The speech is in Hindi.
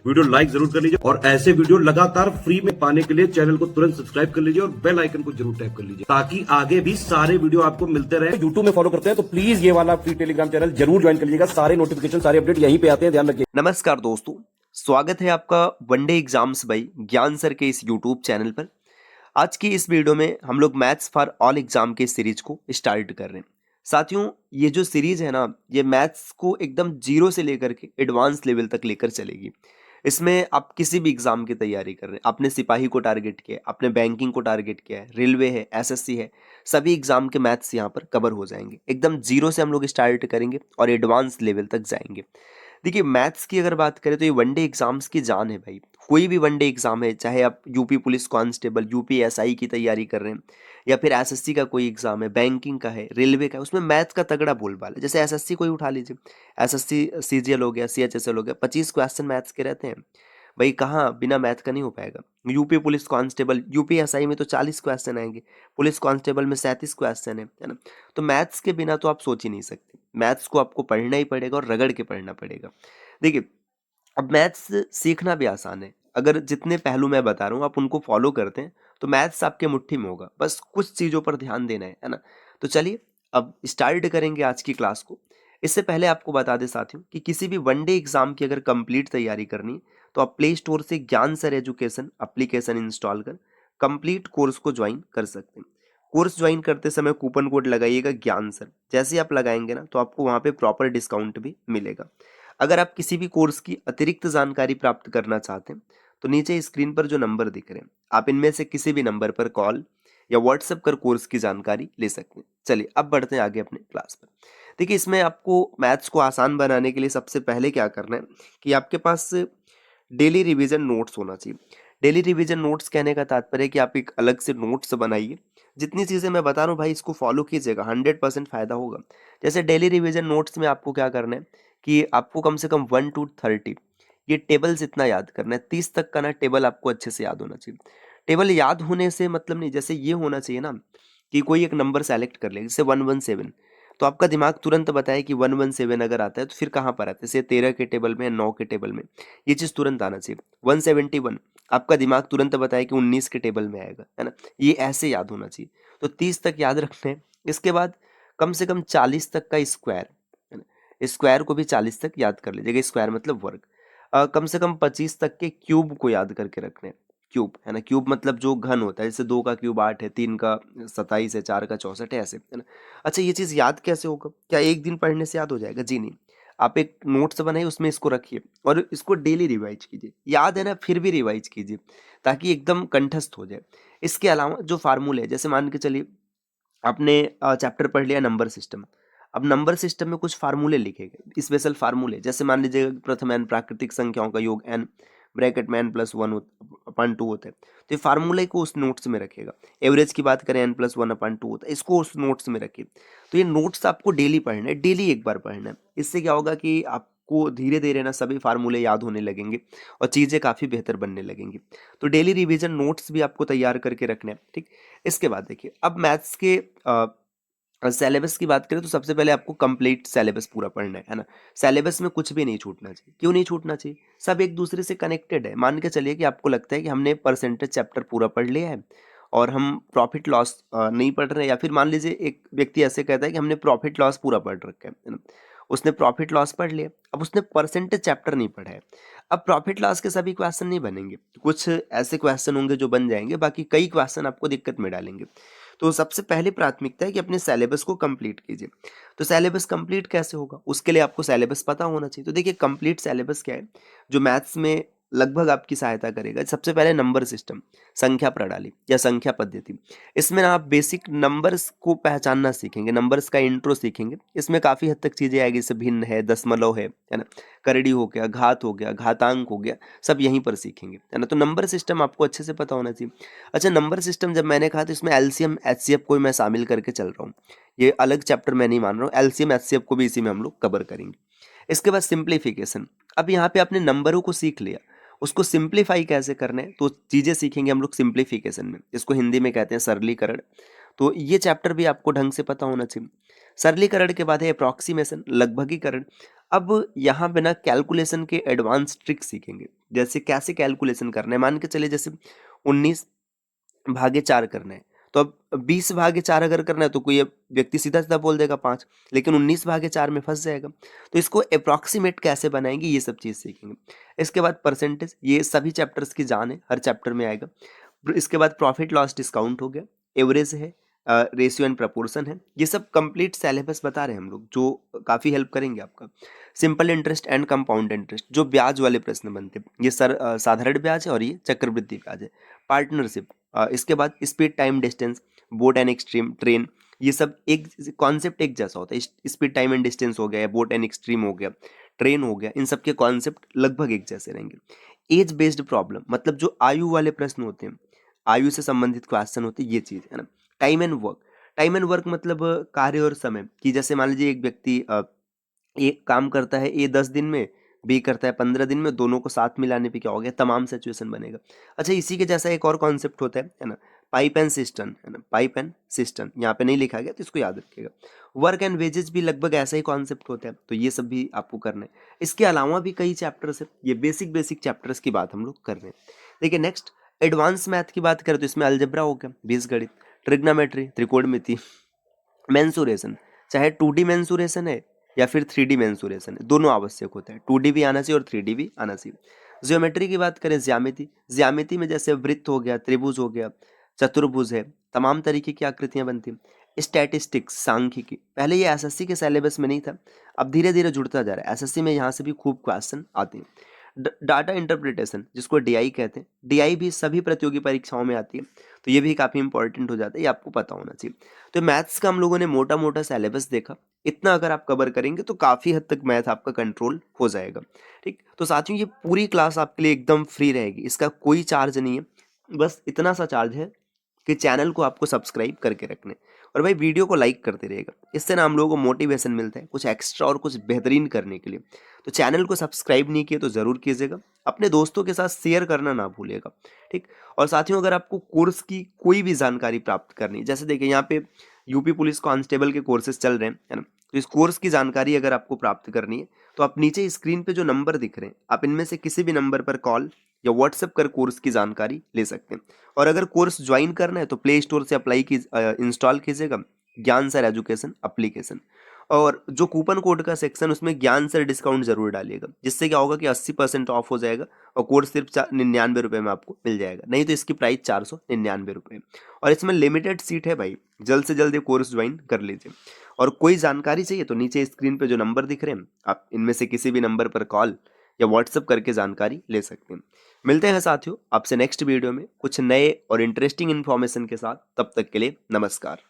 वीडियो लाइक जरूर कर लीजिए और ऐसे वीडियो लगातार फ्री में पाने के लिए चैनल को तुरंत सब्सक्राइब कर लीजिए और बेल आइकन को जरूर टैप कर लीजिए ताकि आगे भी सारे वीडियो आपको मिलते रहे। यूट्यूब में फॉलो करते हैं तो प्लीज ये वाला फ्री टेलीग्राम चैनल जरूर ज्वाइन कर लीजिएगा। सारे नोटिफिकेशन सारे अपडेट यहीं पे आते हैं, ध्यान रखिए। नमस्कार दोस्तों, स्वागत है आपका वनडे एग्जाम्स बाय ज्ञान सर के इस यूट्यूब चैनल पर। आज की इस वीडियो में हम लोग मैथ्स फॉर ऑल एग्जाम के सीरीज को स्टार्ट कर रहे हैं। साथियों, ये जो सीरीज है ना, ये मैथ्स को एकदम जीरो से लेकर के एडवांस लेवल तक लेकर चलेगी। इसमें आप किसी भी एग्जाम की तैयारी कर रहे हैं, आपने सिपाही को टारगेट किया है, आपने बैंकिंग को टारगेट किया है, रेलवे है, एसएससी है, सभी एग्जाम के मैथ्स यहाँ पर कवर हो जाएंगे। एकदम जीरो से हम लोग स्टार्ट करेंगे और एडवांस लेवल तक जाएंगे। देखिए, मैथ्स की अगर बात करें तो ये वनडे एग्जाम्स की जान है भाई। कोई भी वनडे एग्जाम है, चाहे आप UP police constable, UP SI की तैयारी कर रहे हैं या फिर एसएससी का कोई एग्जाम है, बैंकिंग का है, रेलवे का है, उसमें मैथ का तगड़ा बोलबाला है। जैसे एसएससी को ही उठा लीजिए, एसएससी सीजीएल हो गया, सीएचएसएल हो गया, 25 क्वेश्चन मैथ्स के रहते हैं भाई। कहाँ बिना मैथ का नहीं हो पाएगा। UP police constable, UP SI में तो 40 क्वेश्चन आएंगे, पुलिस कांस्टेबल में 37 क्वेश्चन है ना। तो मैथ्स के बिना तो आप सोच ही नहीं सकते। मैथ्स को आपको पढ़ना ही पड़ेगा और रगड़ के पढ़ना पड़ेगा। देखिए, अब मैथ्स सीखना भी आसान है। अगर जितने पहलू मैं बता रहा हूँ आप उनको फॉलो करते हैं तो मैथ्स आपके मुट्ठी में होगा। बस कुछ चीज़ों पर ध्यान देना है ना। तो चलिए अब स्टार्ट करेंगे आज की क्लास को। इससे पहले आपको बता दें साथियों कि किसी भी वनडे एग्जाम की अगर कंप्लीट तैयारी करनी है तो आप प्ले स्टोर से ज्ञान सर एजुकेशन एप्लीकेशन इंस्टॉल कर कंप्लीट कोर्स को ज्वाइन कर सकते हैं। कोर्स ज्वाइन करते समय कूपन कोड लगाइएगा ज्ञान सर। जैसे ही आप लगाएंगे ना तो आपको वहाँ पे प्रॉपर डिस्काउंट भी मिलेगा। अगर आप किसी भी कोर्स की अतिरिक्त जानकारी प्राप्त करना चाहते हैं तो नीचे स्क्रीन पर जो नंबर दिख रहे हैं आप इनमें से किसी भी नंबर पर कॉल या व्हाट्सएप कर कोर्स की जानकारी ले सकते हैं। चलिए अब बढ़ते हैं आगे अपने क्लास पर। देखिए, इसमें आपको मैथ्स को आसान बनाने के लिए सबसे पहले क्या करना है कि आपके पास डेली रिवीजन नोट्स होना चाहिए। डेली रिवीजन नोट्स कहने का तात्पर्य है कि आप एक अलग से नोट्स बनाइए। जितनी चीज़ें मैं बता रहा हूँ भाई, इसको फॉलो कीजिएगा, 100% फायदा होगा। जैसे डेली रिवीजन नोट्स में आपको क्या करना है कि आपको कम से कम 1 to 30 ये टेबल्स इतना याद करना है। 30 तक का ना टेबल आपको अच्छे से याद होना चाहिए। टेबल याद होने से मतलब नहीं, जैसे ये होना चाहिए ना कि कोई एक नंबर सेलेक्ट कर ले, जैसे 117, तो आपका दिमाग तुरंत बताए कि 117 अगर आता है तो फिर कहाँ पर आता है, जैसे 13 के टेबल में, 9 के टेबल में, ये चीज़ तुरंत आना चाहिए। 171 आपका दिमाग तुरंत बताए कि 19 के टेबल में आएगा, है ना। ये ऐसे याद होना चाहिए। तो 30 तक याद रखना है। इसके बाद कम से कम 40 तक का स्क्वायर, है ना, स्क्वायर को भी 40 तक याद कर लीजिएगा। स्क्वायर मतलब वर्ग। कम से कम 25 तक के क्यूब को याद करके रखना है। क्यूब, है ना, क्यूब मतलब जो घन होता है, जैसे 2 का क्यूब 8 है, 3 का 27 है, 4 का 64 है, ऐसे, है ना। अच्छा, ये चीज़ याद कैसे होगा? क्या एक दिन पढ़ने से याद हो जाएगा? जी नहीं। आप एक नोट्स बनाइए, उसमें इसको रखिए और इसको डेली रिवाइज कीजिए। याद है ना, फिर भी रिवाइज कीजिए ताकि एकदम कंठस्थ हो जाए। इसके अलावा जो फार्मूले है, जैसे मान के चलिए आपने चैप्टर पढ़ लिया नंबर सिस्टम। अब नंबर सिस्टम में कुछ फार्मूले लिखे गए, स्पेशल फार्मूले, जैसे मान लीजिए प्रथम एन प्राकृतिक संख्याओं का योग एन ब्रैकेट में n+1/2 होता है, तो ये फार्मूले को उस नोट्स में रखेगा। एवरेज की बात करें n+1/2 होता है, इसको उस नोट्स में रखिए। तो ये नोट्स आपको डेली पढ़ना है, डेली एक बार पढ़ना है। इससे क्या होगा कि आपको धीरे धीरे ना सभी फार्मूले याद होने लगेंगे और चीज़ें काफ़ी बेहतर बनने लगेंगी। तो डेली रिवीजन नोट्स भी आपको तैयार करके रखने हैं, ठीक। इसके बाद देखिए, अब मैथ्स के सिलेबस की बात करें तो सबसे पहले आपको कंप्लीट सिलेबस पूरा पढ़ना है ना। सिलेबस में कुछ भी नहीं छूटना चाहिए। क्यों नहीं छूटना चाहिए? सब एक दूसरे से कनेक्टेड है। मान के चलिए कि आपको लगता है कि हमने परसेंटेज चैप्टर पूरा पढ़ लिया है और हम प्रॉफिट लॉस नहीं पढ़ रहे हैं, या फिर मान लीजिए एक व्यक्ति ऐसे कहता है कि हमने प्रॉफिट लॉस पूरा पढ़ रखा है ना। उसने प्रॉफिट लॉस पढ़ लिया, अब उसने परसेंटेज चैप्टर नहीं पढ़ा है। अब प्रॉफिट लॉस के सभी क्वेश्चन नहीं बनेंगे, कुछ ऐसे क्वेश्चन होंगे जो बन जाएंगे, बाकी कई क्वेश्चन आपको दिक्कत में डालेंगे। तो सबसे पहली प्राथमिकता है कि अपने सिलेबस को कंप्लीट कीजिए। तो सिलेबस कंप्लीट कैसे होगा, उसके लिए आपको सिलेबस पता होना चाहिए। तो देखिए, कंप्लीट सिलेबस क्या है जो मैथ्स में लगभग आपकी सहायता करेगा। सबसे पहले नंबर सिस्टम, संख्या प्रणाली या संख्या पद्धति। इसमें ना आप बेसिक नंबर्स को पहचानना सीखेंगे, नंबर्स का इंट्रो सीखेंगे। इसमें काफ़ी हद तक चीज़ें आएगी, जैसे भिन्न है, दशमलव है ना, करड़ी हो गया, घात हो गया, घातांक हो गया, सब यहीं पर सीखेंगे, है ना। तो नंबर सिस्टम आपको अच्छे से पता होना चाहिए। अच्छा, नंबर सिस्टम जब मैंने कहा तो इसमें एलसीएम एचसीएफ को भी मैं शामिल करके चल रहा हूँ। ये अलग चैप्टर मैं नहीं मान रहा हूँ, एलसीएम एचसीएफ को भी इसी में हम लोग कवर करेंगे। इसके बाद सिंप्लीफिकेशन। अब यहाँ पे आपने नंबरों को सीख लिया, उसको सिंप्लीफाई कैसे करना है तो चीज़ें सीखेंगे हम लोग सिंप्लीफिकेशन में। इसको हिंदी में कहते हैं सरलीकरण। तो ये चैप्टर भी आपको ढंग से पता होना चाहिए। सरलीकरण के बाद है अप्रॉक्सीमेशन, लगभगीकरण। अब यहाँ पे ना कैलकुलेशन के एडवांस ट्रिक सीखेंगे, जैसे कैसे कैलकुलेशन करना है। मान के चले जैसे 19/4 करना है, तो अब 20/4 अगर करना है तो कोई व्यक्ति सीधा सीधा बोल देगा 5, लेकिन 19/4 में फंस जाएगा। तो इसको अप्रॉक्सीमेट कैसे बनाएंगे, ये सब चीज़ सीखेंगे। इसके बाद परसेंटेज, ये सभी चैप्टर्स की जान है, हर चैप्टर में आएगा। इसके बाद प्रॉफिट लॉस डिस्काउंट हो गया, एवरेज है, रेशियो एंड प्रपोर्शन है। ये सब कंप्लीट सिलेबस बता रहे हैं हम लोग, जो काफ़ी हेल्प करेंगे आपका। Simple interest and compound interest, जो ब्याज वाले प्रश्न बनते हैं, ये साधारण ब्याज है और ये चक्रवृद्धि ब्याज है। पार्टनरशिप, इसके बाद speed time distance, boat and extreme, train, ये सब एक कॉन्सेप्ट एक जैसा होता है। स्पीड टाइम एंड डिस्टेंस हो गया, या बोट एंड एक्सट्रीम हो गया, ट्रेन हो गया, इन सब के कॉन्सेप्ट लगभग एक जैसे रहेंगे। एज बेस्ड प्रॉब्लम, मतलब जो आयु वाले प्रश्न होते हैं, आयु से संबंधित क्वेश्चन होते हैं, ये चीज़ है ना। Time and work, time and work मतलब कार्य और समय कि जैसे मान लीजिए एक व्यक्ति एक काम करता है ए 10 दिन में, बी करता है 15 दिन में, दोनों को साथ मिलाने पे क्या हो गया, तमाम सिचुएशन बनेगा। अच्छा, इसी के जैसा एक और कॉन्सेप्ट होता है ना, पाइप एंड सिस्टम, है ना, पाइप एंड सिस्टम यहाँ पे नहीं लिखा गया तो इसको याद रखिएगा। वर्क एंड वेजेस भी लगभग ऐसा ही कॉन्सेप्ट होता है, तो ये सब भी आपको करना है। इसके अलावा भी कई चैप्टर्स है, ये बेसिक बेसिक चैप्टर्स की बात हम लोग कर रहे हैं। देखिए नेक्स्ट, एडवांस मैथ की बात करें तो इसमें अलजेब्रा हो गया, बीजगणित, ट्रिग्नोमेट्री, त्रिकोणमिति, मेंसुरेशन, चाहे 2D मेंसुरेशन है या फिर 3D मेंसुरेशन है, दोनों आवश्यक होता है। 2D भी आना चाहिए और 3D भी आना चाहिए। ज्योमेट्री की बात करें, ज्यामिति, ज्यामिति में जैसे वृत्त हो गया, त्रिभुज हो गया, चतुर्भुज है, तमाम तरीके की आकृतियां बनती हैं। स्टैटिस्टिक्स, सांख्यिकी, पहले ये एसएससी के सिलेबस में नहीं था, अब धीरे धीरे जुड़ता जा रहा है। एसएससी में यहाँ से भी खूब क्वेश्चन आते हैं। डाटा इंटरप्रिटेशन, जिसको डीआई कहते हैं, डीआई भी सभी प्रतियोगी परीक्षाओं में आती है, तो ये भी काफ़ी इंपॉर्टेंट हो जाता है, ये आपको पता होना चाहिए। तो मैथ्स का हम लोगों ने मोटा मोटा सिलेबस देखा, इतना अगर आप कवर करेंगे तो काफ़ी हद तक मैथ आपका कंट्रोल हो जाएगा। ठीक, तो साथियों ये पूरी क्लास आपके लिए एकदम फ्री रहेगी, इसका कोई चार्ज नहीं है, बस इतना सा चार्ज है कि चैनल को आपको सब्सक्राइब करके रखने, और भाई वीडियो को लाइक करते रहेगा, इससे ना हम लोगों को मोटिवेशन मिलता है कुछ एक्स्ट्रा और कुछ बेहतरीन करने के लिए। तो चैनल को सब्सक्राइब नहीं किए तो ज़रूर कीजिएगा, अपने दोस्तों के साथ शेयर करना ना भूलिएगा। ठीक, और साथियों अगर आपको कोर्स की कोई भी जानकारी प्राप्त करनी है, जैसे देखिए यहाँ पे यूपी पुलिस कांस्टेबल के कोर्सेज चल रहे हैं, है ना, तो इस कोर्स की जानकारी अगर आपको प्राप्त करनी है तो आप नीचे स्क्रीन पे जो नंबर दिख रहे हैं, आप इनमें से किसी भी नंबर पर कॉल या व्हाट्सएप कर कोर्स की जानकारी ले सकते हैं। और अगर कोर्स ज्वाइन करना है तो प्ले स्टोर से इंस्टॉल कीजिएगा ज्ञान सर एजुकेशन एप्लीकेशन, और जो कूपन कोड का सेक्शन उसमें ज्ञान सर डिस्काउंट जरूर डालिएगा, जिससे क्या होगा कि 80% ऑफ हो जाएगा और कोर्स सिर्फ 99 रुपये में आपको मिल जाएगा, नहीं तो इसकी प्राइस 499 रुपये। और इसमें लिमिटेड सीट है भाई, जल्द से जल्द ये कोर्स ज्वाइन कर लीजिए। और कोई जानकारी चाहिए तो नीचे स्क्रीन पे जो नंबर दिख रहे हैं, आप इनमें से किसी भी नंबर पर कॉल या व्हाट्सएप करके जानकारी ले सकते हैं। मिलते हैं साथियों आपसे नेक्स्ट वीडियो में कुछ नए और इंटरेस्टिंग इन्फॉर्मेशन के साथ, तब तक के लिए नमस्कार।